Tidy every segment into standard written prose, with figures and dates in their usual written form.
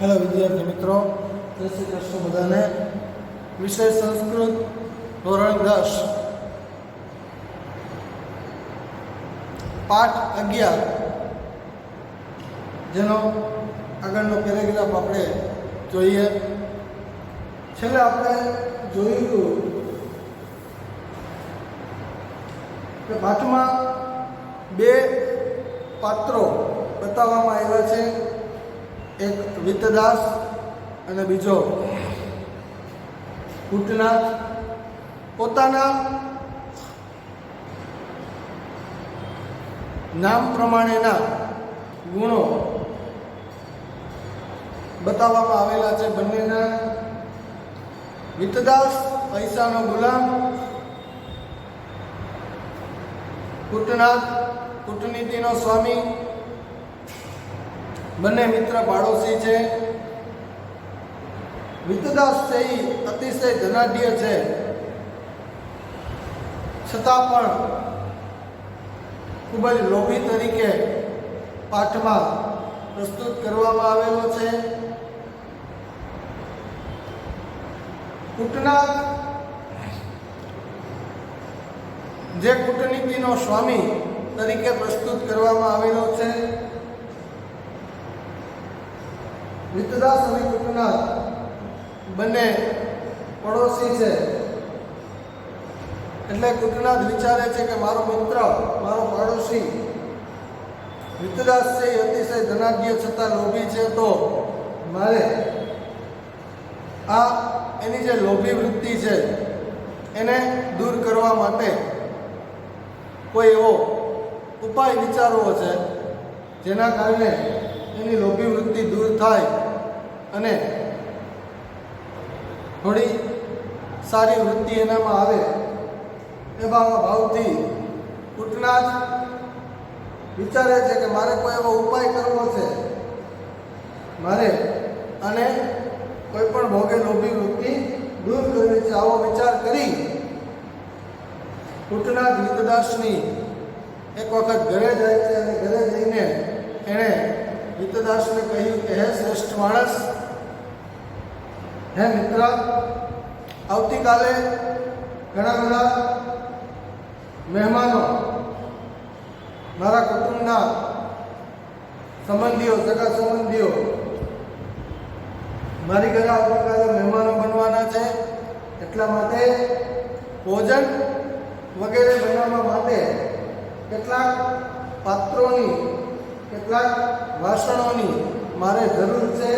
Hello વિદ્યાર્થી મિત્રો, જય શ્રી કૃષ્ણ બધાને. વિષય સંસ્કૃત, ધોરણ 10, પાઠ 11, જેનો આગળનો પેરેગ્રાફ આપણે જોઈએ. છેલ્લે આપણે જોયું હતું કે પાઠમાં બે પાત્રો બતાવવામાં આવ્યા છે, એક વિતદાસ અને બીજો કૂટનાથ. પોતાના નામ પ્રમાણેના ગુણો બતાવવામાં આવેલા છે બંનેના. વિતદાસ પૈસાનો ગુલામ, કૂટનાથ કૂટનીતિનો સ્વામી. બંને મિત્ર પાડોશી છે. વિતદાસ છે એ અતિશય ધનાઢ્ય છે, છતાં પણ ખૂબ જ લોભી તરીકે પાઠમાં પ્રસ્તુત કરવામાં આવેલો છે. કૂટનાથ જે કૂટનીતિનો સ્વામી તરીકે પ્રસ્તુત કરવામાં આવેલો છે. વિતદાસ અને કૂટનાથ બંને પડોશી છે, એટલે કૂટનાથ વિચારે છે કે મારો મિત્ર, મારો પાડોશી વિતદાસ છે એ અતિશય ધનાઢ્ય છતાં લોભી છે, તો મારે આ એની જે લોભી વૃત્તિ છે એને દૂર કરવા માટે કોઈ એવો ઉપાય વિચારવો છે, જેના કારણે એની લોભી વૃત્તિ દૂર થાય અને થોડી સારી વૃત્તિ એનામાં આવે. એવા ભાવથી કૂટનાથ વિચારે છે કે મારે કોઈ એવો ઉપાય કરવો છે, મારે અને કોઈ પણ ભોગે લોભી વૃત્તિ દૂર કરવી છે. આવો વિચાર કરી કૂટનાથ વિતદાસની એક વખત ઘરે જાય છે અને ઘરે જઈને એણે વિતદાસને કહ્યું કે હે શ્રેષ્ઠ માણસ, હે મિત્ર, આવતીકાલે ઘણા બધા મહેમાનો, મારા કુટુંબના સંબંધીઓ, સગા સંબંધીઓ મારી ઘરે આવતીકાલે મહેમાનો બનવાના છે. એટલા માટે ભોજન વગેરે બનાવવા માટે કેટલાક પાત્રોની, કેટલાક વાસણોની મારે જરૂર છે,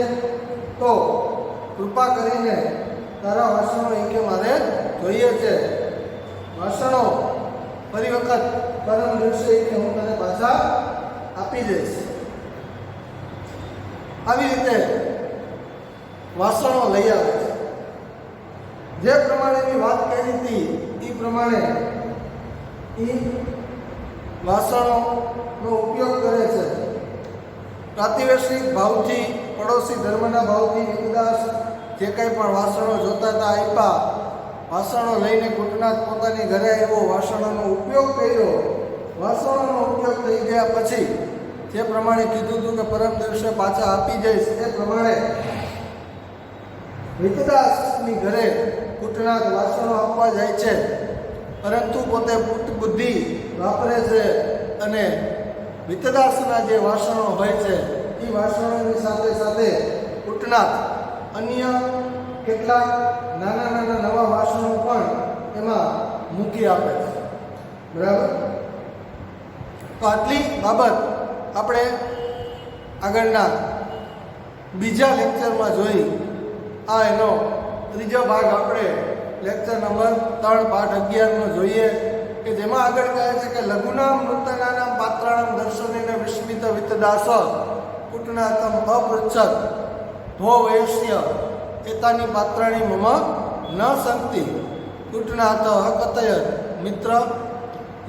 તો કૃપા કરીને તારા વાસણો એ કે મારે જોઈએ છે. વાસણો ફરી વખત પરમ દિવસે કે હું તને પાછા આપી દઈશ. આવી રીતે વાસણો લઈ આવે છે. જે પ્રમાણેની વાત કરી હતી એ પ્રમાણે એ વાસણોનો ઉપયોગ કરે છે. પ્રાતિવેશિક ભાવથી, પડોશી ધર્મના ભાવથી વિતદાસ જે કંઈ પણ વાસણો જોતા હતા આપ્યા. વાસણો લઈને કૂટનાથ પોતાની ઘરે આવ્યો, વાસણોનો ઉપયોગ કર્યો. વાસણોનો ઉપયોગ થઈ ગયા પછી જે પ્રમાણે કીધું હતું કે પરમ દિવસે પાછા આપી જઈશ, એ પ્રમાણે વિતદાસની ઘરે કૂટનાથ વાસણો આપવા જાય છે, પરંતુ પોતે બુદ્ધિ વાપરે છે અને વિતદાસના જે વાસણો હોય છે એ વાસણોની સાથે સાથે કૂટનાથ અન્ય કેટલાક નાના નાના નવા વાસણો પણ એમાં મૂકી આપે છે. બરાબર? તો આટલી બાબત આપણે આગળના બીજા લેક્ચરમાં જોઈ. આ એનો ત્રીજો ભાગ આપણે લેક્ચર નંબર 3 પાઠ 11નો જોઈએ, કે જેમાં આગળ કહે છે કે લઘુનામ નૂતનાનામ પાત્રાણામ દર્શનેન વિસ્મિત વિતદાસ કૂટનાથમ અપૃચ્છત ધો વયસ્ય એતાની પાત્રાણી મમ ન સંતિ કૂટનાથ કથયત મિત્ર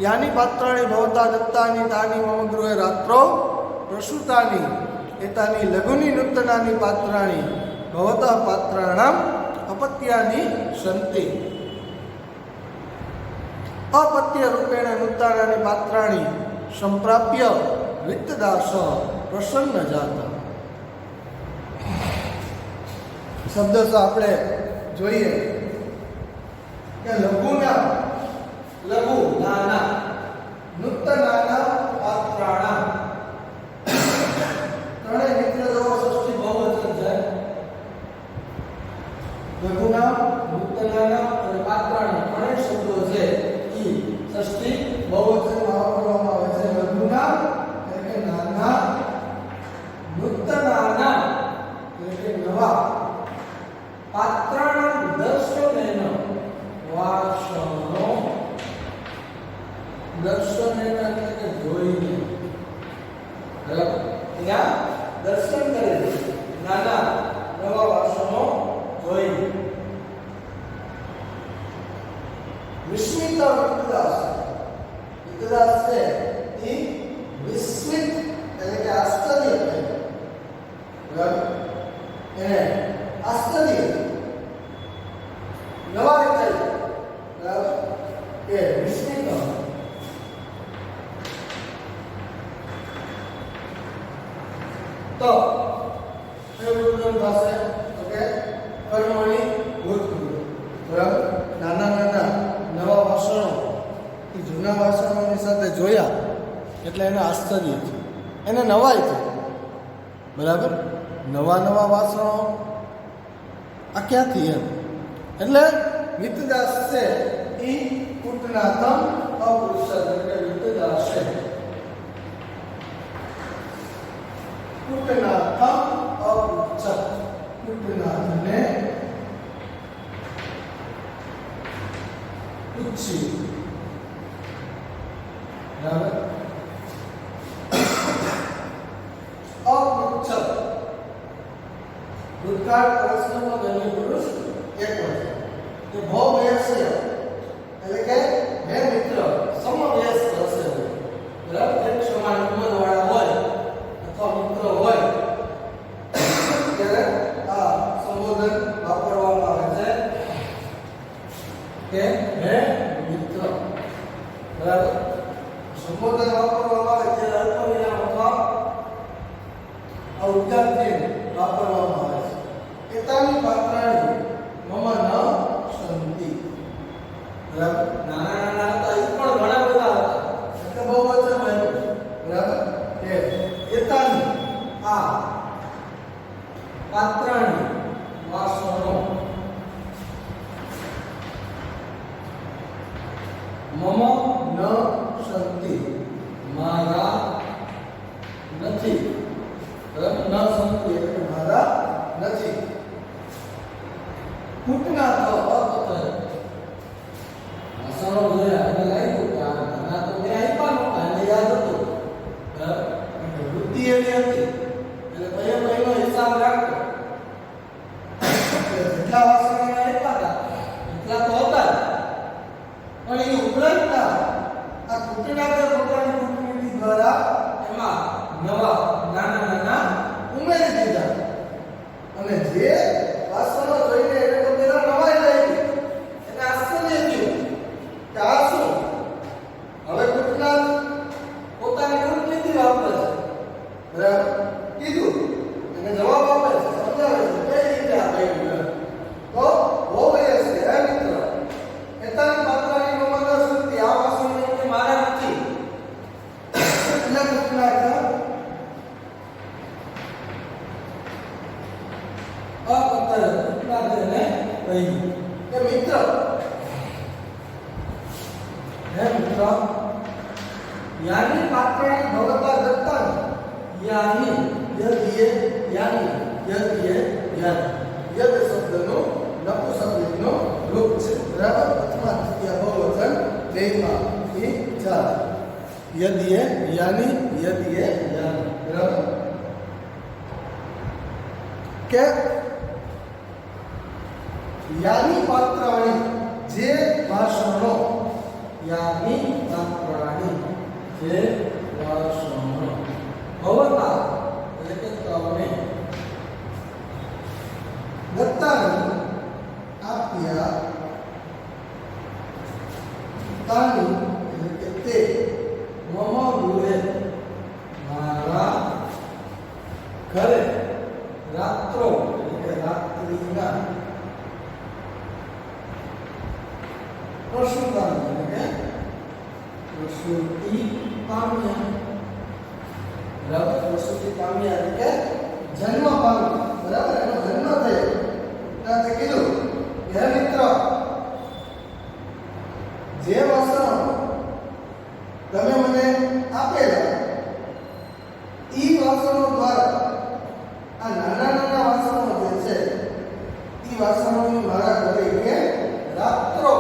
યાની પાત્રાણી ભવતા દત્તાની તાની મમ ગૃહે રાત્રો પ્રસૂતાની એતાની લઘુની નૂતનાની પાત્રાણી ભવતા પાત્રાણામ અપત્યાની સંતિ. अपत्य रूपेण नूतनानि पात्राणि संप्राप्य वित्तदास प्रसन्न जाता। શબ્દ તો આપણે જોઈએ કે લઘુના લઘુ નાના નૂતનાના પાત્રાણા ત્રણેય મિત્ર જો ષષ્ઠી બહુવચન છે. લઘુના નૂતનાના અને પાત્રાણા ત્રણેય શબ્દો છે એ ષષ્ઠી બહુવચનમાં વાપરવામાં આવે છે. લઘુના એટલે કે નાના, નૂતનાના એટલે કે નવા, પાત્રાણા દર્શનેન વાસનો, દર્શનેન એટલે કે જોઈને, બરાબર, ત્યાં દર્શન કરે નાના નવા વાસનો જોઈને. વિસ્મિત વિતદાસ, વિતદાસ છે એ વિસ્મિત એટલે કે આશ્ચર્ય થાય, બરાબર, એને આશ્ચર્ય નવા વિચાર, બરાબર, કે વિસ્મિત. તો એવું થશે તો કે કર્મણી ભૂતપૂર્વ, બરાબર. નાના નાના નવા વાસણો એ જૂના વાસણોની સાથે જોયા એટલે એને આશ્ચર્ય છે, એને નવાઈ છે, બરાબર. નવા નવા વાસણો આ ક્યાંથી એમ, એટલે વિતદાસ છે એ કુટનાથમ અપુરુષ એટલે વિતદાસ છે કુટનાથમ અપુરુષ, કુટનાથને પૂછી, બરાબર. અપુરુષ ભૂતકાળ પ્રશ્નમાં ગણ્ય પુરુષ એક વચન કે ભો વયસ્ય એટલે કે હે મિત્ર સમવયસ્ક હશે, બરાબર. એક સમાન ઉંમરવાળા હોય અથવા મિત્ર હોય ત્યારે આ સંબોધન વાપરવામાં આવે છે કે હે મિત્ર, બરાબર. સંબોધન વાપરવામાં આવે ત્યારે અલ્પવિરામ અથવા ઉદ્ગારથી વાપરવામાં આવે છે. એતાની પાત્રાણી મમ ન સંતિ, બરાબર. નાના નાના હતા એ પણ ઘણા બધા હતા એટલે બહુ વચન આવ્યું, બરાબર. કે એતાની આ પાત્રાણી વાસણો મમ ન સંતિ મારા નથી, બરાબર. ન સંતિ એટલે મારા નથી. કુટનાથ અપત્ર વાસણો જોયા એને લાગ્યું કે આ નાના તો મેં આપ્યા નહોતા, એને યાદ હતું, બરાબર. વૃત્તિ એવી હતી એટલે કયો કયો હિસાબ રાખતો, જેટલા વાસણો એને આપ્યા હતા એટલા તો હતા પણ એ ઉપરાંતના આ કુટનાથે પોતાની કુટનીતિ દ્વારા એમાં નવા નાના નાના ઉમેરી દીધા અને જે વાસણો જોઈને એને તો પેલા નવાઈ લાગી, એને આશ્ચર્ય થયું કે આ શું. હવે કુટનાથ પોતાની કુટનીતિ વાપરે છે, બરાબર. કીધું એને જવાબ આપે છે, સમજાવે છે કઈ રીતે આ કહ્યું. તો બહુ વયસ છે હે મિત્ર એતાની પાત્રાની મમતા સુરતી આ વાસણો એટલે મારા નથી. એટલે કુટનાથ અપત્ર કુટનાથને કહ્યું કે મિત્ર હે મિત્ર યાની પાત્રાની ભગવતા દત્તા યાની યદિયે યાની યદિયે યાની યદ શબ્દનો નપુંસકલિંગનો રૂપ છે, બરાબર. અથવા તૃતીય બહુવચન બેમાં એ ચાલે. યદિયે યાની યદિયે યાની, બરાબર. કે યાની પાત્રાણી જે વાસણો, યાની પાત્રાણી જે વાસણો ભવતા એટલે કે તમે દત્તાની આપ્યા, તાની એટલે કે તે મમ ગૃહે મારા ઘરે રાત્રો એટલે કે રાત્રિના પ્રસૂતાની એટલે કે પ્રસૂતિ પામ્યા. બરાબર, પ્રસૂતિ પામ્યા એટલે કે જન્મ પામ્યા. બરાબર, એનો જન્મ થયો. ત્યાંથી કીધું કે હે મિત્ર, જે વાસણો તમે મને આપેલા ઈ વાસણો દ્વારા આ નાના નાના વાસણો જે છે ઈ વાસણોની મારા ઘરે કે રાત્રો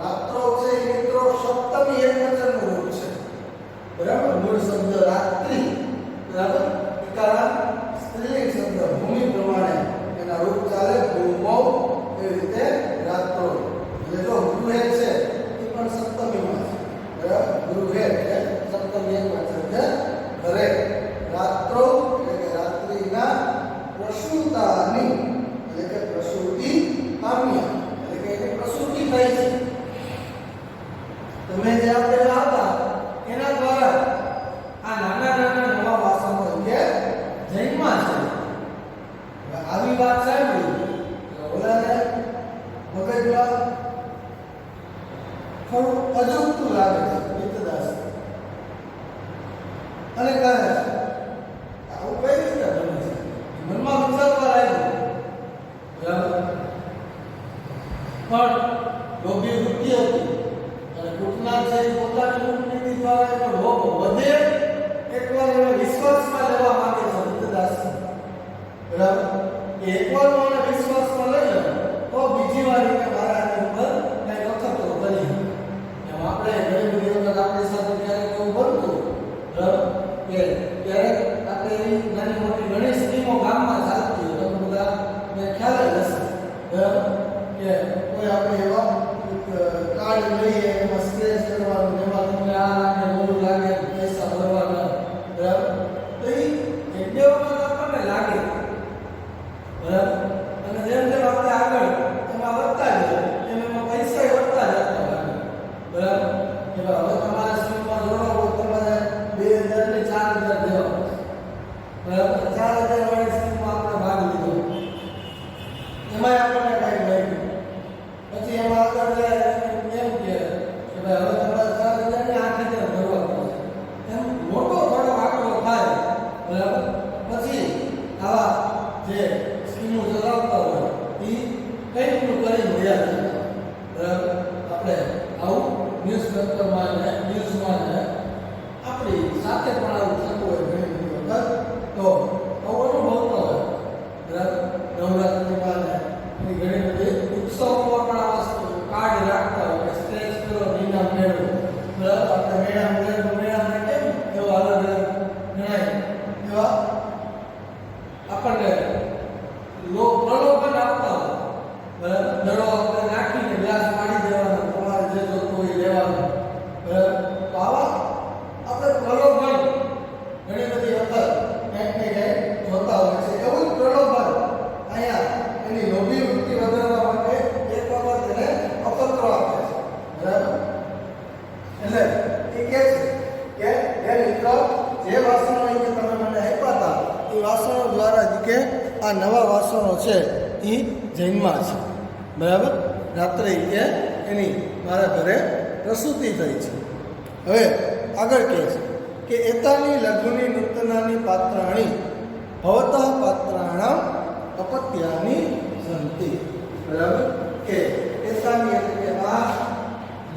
રાત્રો છે એ મિત્રો સપ્તમી એકવચનનું રૂપ છે. બરાબર, મૂળ શબ્દ રાત્રિ. બરાબર, વિકારા સ્ત્રીલિંગ શબ્દ ભૂમિ પ્રમાણે એના રૂપ ચાલે. ભૂમો એ રીતે રાત્રો. એટલે જો ગૃહે છે એ પણ સપ્તમીમાં છે. બરાબર, ગૃહે એટલે સપ્તમી એકવચન છે. ઘરે રાત્રો એટલે કે રાત્રિના પ્રસૂતાની એટલે કે પ્રસૂતિ પામ્યા એટલે કે એની પ્રસૂતિ થઈ છે. તમે જે આપેલા હતા એના દ્વારા આ નાના નાના નવા વાસણો કે જન્મા છે. આવી વાત સાંભળી ઓલાને મગજમાં થોડું અજુગતું લાગે છે મિતદાસ અને કહે છે આવું કઈ રીતે બને છે. મનમાં વિચારવા લાગ્યું. બરાબર, પણ લોભી વૃત્તિ હતી અને કૂટનાર છે એ પોતાની કૂટનીતિ દ્વારા એનો લોભ વધે એકવાર એનો વિશ્વાસમાં લેવા માંગે છે મિતદાસ. બરાબર, એકવાર મને વિશ્વાસમાં લઈ લે તો બીજી વાર કે મારા આની ઉપર કઈ વખત બની. એમ આપણે ઘણી બધી વખત આપણી સાથે ક્યારેક એવું બનતું. બરાબર, કે ક્યારેક આપણે એવી નાની મોટી ઘણી સ્કીમો ગામમાં ચાલતી હોય તો બધા મેં ખ્યાલ જ હશે. બરાબર, કે કોઈ આપણે એવા કાર્ડ લઈએ એમાં સ્ક્રેચ કરવાનું એમાં તમને આ લાગે ઓલું લાગે પૈસા ભરવાના. બરાબર, તો એ એક બે વખત આપણને લાગે. બરાબર, અને જેમ જેમ આપણે આગળ એમાં વધતા જાય એમ એમાં પૈસા વધતા જતા લાગે. બરાબર, એવા હવે તમારા સ્કીમમાં જોડાવો તમારે 2000 ને 4000 દેવા. બરાબર, 4000 વાળી સ્કીમમાં આપણે ભાગ લીધો એમાં આપણને કઈ મળ્યું. પછી એમાં આગળ એમ કે ભાઈ હવે તમારે 4000 ને 8000 ભરવા પડશે. એમ મોટો થોડો આંકડો થાય. બરાબર, પછી આવા જે સ્કીમો ચલાવતા હોય એ કઈ રીતનું કરી મળ્યા છે. બરાબર, આપણે આવું ન્યૂઝપેપરમાં ને ન્યૂઝમાં ને આપણી સાથે પણ આવું થતું હોય ઘણી બધી વખત. તો આવું અનુભવતો હોય. બરાબર, નવરાત્રિમાં ને એની ઘણી બધી ઉત્સવોમાં પણ આ વસ્તુ કાર્ડ રાખતા હોય કે સ્ટેજ કરો ઇનામ મેળવો. બરાબર, આપણે મેળામાં કેમ એવા અલગ અલગ ગણાય એવા આપણને પ્રલોભન આપતા હોય. બરાબર, દડો આપણે નાખીને ગ્લાસ પાડી દેવાનો તમારે જે જોતું હોય લેવાનું. બરાબર, તો આવા આપણે પ્રલોભન ઘણી બધી વખત ક્યાંક ને ક્યાંક જોતા હોય છે. એવું જ પ્રલોભન અહીંયા એની લોભી વૃત્તિ વધારવા માટે એક વખત એને અપત્રો આપે છે. બરાબર, એટલે એ કહે છે કે હે મિત્ર, જે વાસણો કે તમે મને આપ્યા હતા એ વાસણો દ્વારા જ કે આ નવા વાસણો છે એ જન્મા છે. બરાબર, રાત્રે કે એની મારા ઘરે પ્રસૂતિ થઈ છે. હવે આગળ કહે છે કે એતાની લઘુની નૂતનાની પાત્રાણી ભવતઃ પાત્રાણામ અપત્યાની સંતિ. બરાબર, કે એતાની એટલે કે આ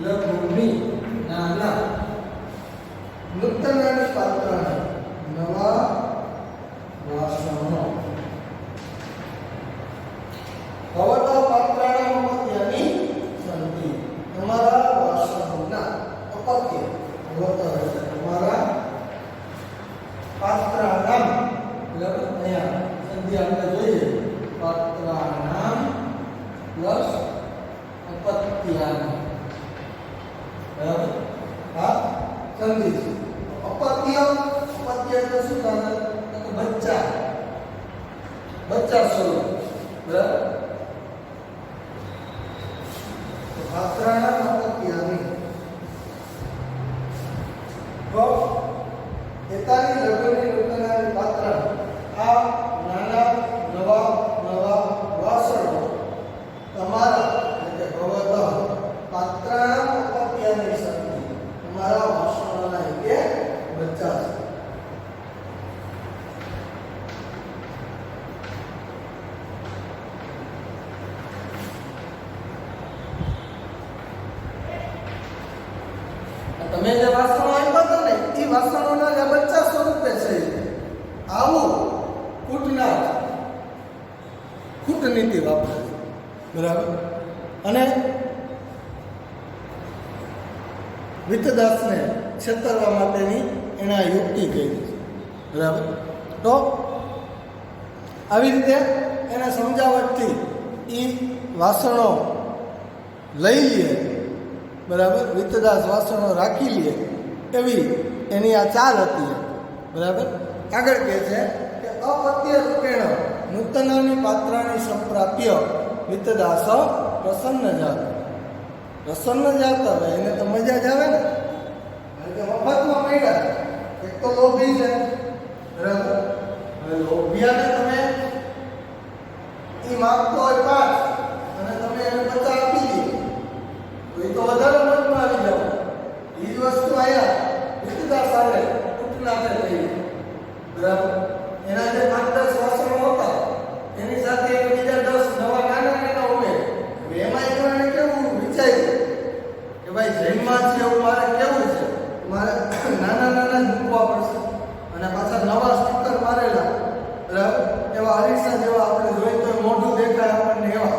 લઘુની નાના નૂતનાની પાત્રાણી નવા વાસણો ભવતઃ પાત્રાણામ અપત્યાની સંતિ. તમારા વાસણોના અપત્ય ભવતઃ એટલે તમારા પાત્રાણામ. બરાબર, અહીંયા સંધિ આપણે જોઈએ પાત્રાણામ પ્લસ અપત્યાની. બરાબર, આ સંધિ છે. અપત્ય એટલે શું થાય? તો બચ્ચા સ્વરૂપ. બરાબર, તો પાત્રાણામ અપત્યાની. તો એતાની લઘુની નૂતનાની પાત્ર આ નાના નવા કૂટનીતિ વાપરે છે, બરાબર. અને વિતદાસને છેતરવા માટેની એણે આ યુક્તિ કરી છે, બરાબર. તો આવી રીતે એના સમજાવટથી એ વાસણો લઈ લે, બરાબર. વિતદાસ વાસણો રાખી લે એવી એની આ ચાલ હતી, બરાબર. આગળ કહે છે કે અપત્ય રૂપેણ નૂતનાની પાત્રાની સંપ્રાપ્ય વિતદાસ પ્રસન્ન જાત. પ્રસન્ન જાત હવે એને તો મજા જ આવે ને, કારણ કે મફતમાં મળ્યા. એક તો લોભી છે, બરાબર. હવે લોભિયાને તમે એ માગતો હોય 5 અને તમે એને 50 આપી દો તો એ તો વધારે મનમાં આવી જાવ. એ જ વસ્તુ આયા વિતદાસ આવે કૂટનાથે થઈ, બરાબર. એના જે 5-10 વાસણો હતા એની સાથે બીજા 10 નવા નાના ઉમે. એમાં એને કેવું વિચાર્યું કે ભાઈ જૈનમાં છે એવું મારે કેવું છે, મારે નાના જ મૂકવા પડશે અને પાછા નવા સ્ટીકર મારેલા, બરાબર. એવા અરીસા જેવા આપણે જોઈએ તો મોઢું દેખાય આપણને એવા,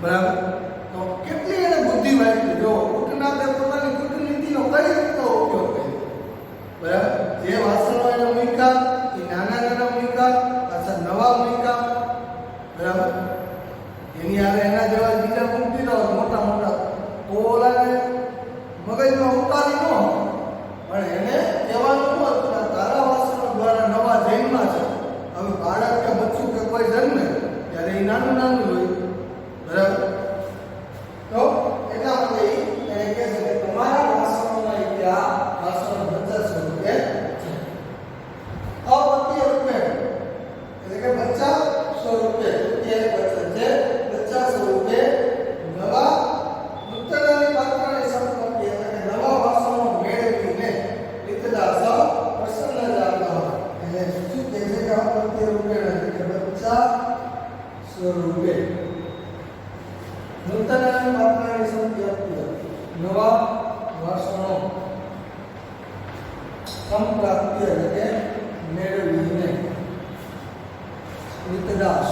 બરાબર. તો કેટલી એને બુદ્ધિ વાપરી. જો કૂટનાથે પોતાની કૂટનીતિનો કઈ રીતનો ઉપયોગ કર્યો, બરાબર. જે વાસણો એને મૂક્યા એ નાના મૂક્યા, પાછા નવા મૂક્યા, બરાબર. એની હારે એના જેવા બીજા મૂકી દો મોટા તો ઓલાને મગજમાં ઉતારી ન, પણ એને કહેવાનું હતું કે તારા વાસણો દ્વારા નવા જૈનમાં છે. હવે બાળક કે બચ્ચું કે કોઈ જન્મે ત્યારે એ નાનું હોય, બરાબર. તો એટલા માટે એને કહે છે કે તમારા વાસણોના ત્યાં વાસણો 50 રૂપિયા છે. અપત્ય રૂપે એટલે કે 50 રૂપિયા છે, 50 રૂપિયા નવા નૂતનાની પાત્રાની સંપત્તિ એટલે કે નવા વાસણો મેળવીને વિતદાસ પ્રસન્ન જાતા. એટલે શું કહે છે કે અપત્ય રૂપિયા એટલે કે 50 રૂપિયા નૂતનાની પાત્રાની સંપત્તિ નવા વાસણો સંપ્રાપ્તિ એટલે કે મેળવીને વિતદાસ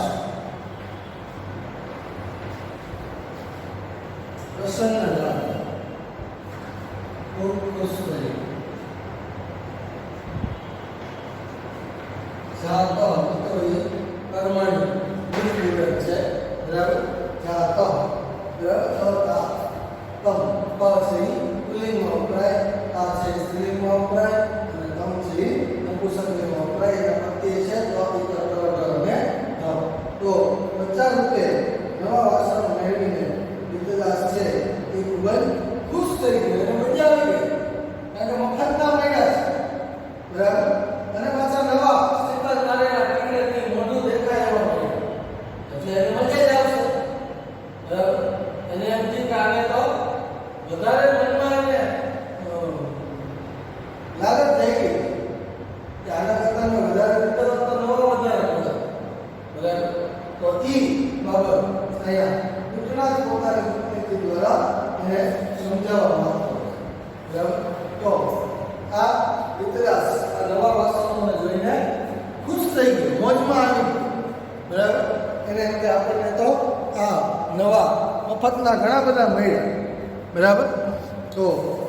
પ્રસન્ન જાતા, ખૂબ ખુશ થઈ. જાતો તો એ કર્મણી વિપરીત છે, બરાબર. જાતો બરાબર. તમ પછી પુલ્લિંગમાં વપરાય, આ છે સ્ત્રીલિંગમાં વપરાય અને તમ છે નપુંસકલિંગમાં વપરાય. એના પ્રત્યે છે તો અને તો 50 રૂપિયા નવા વાસણો મેળવીને વિતદાસ છે એ ખૂબ જ ખુશ થઈ ગયો અને મજા આવી ગઈ, કારણ કે મફતના મળ્યા છે, બરાબર. અને પાછા નવા સ્ટીકર મારેલા ટીકરેથી મોઢું દેખાય એવા મળ્યા એટલે એને મજા જ આવશે, બરાબર. એને એમ થયું કે આને તો વધારે મનમાં એને લાલચ થઈ ગઈ કે આના કરતાં વધારે વિતરો તો નવો વધારે મળે, બરાબર. તો એ બાબત અહીંયા કૂટનાથ પોતાની કૂટનીતિ દ્વારા એને સમજાવવા માંગતો, બરાબર. તો આ વિતરાસ આ નવા વાસણોને જોઈને ખુશ થઈ ગયો, મોજમાં આવી ગયો, બરાબર. એને એમ કે આપણને તો આ નવા મફતના ઘણા બધા મળ્યા, બરાબર. તો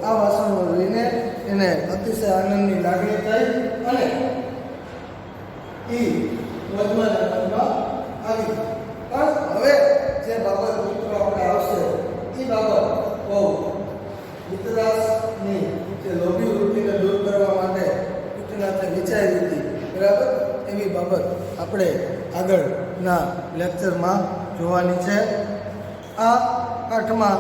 આ વાસણો જોઈને એને અતિશય આનંદની લાગણી થઈ અને એ મોજમાં આવી. પણ હવે જે બાબત મિત્રો આપણે આવશે એ બાબત બહુ વિતરાસની જે લોભી વૃત્તિને દૂર કરવા માટે કૂટનાથે વિચારી હતી, બરાબર. એવી બાબત આપણે આગળના લેક્ચરમાં જોવાની છે. આ પાઠમાં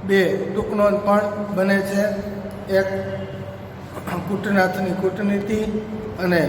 2 ટૂંકનોંધ પણ બને છે, એક કૂટનાથની કૂટનીતિ અને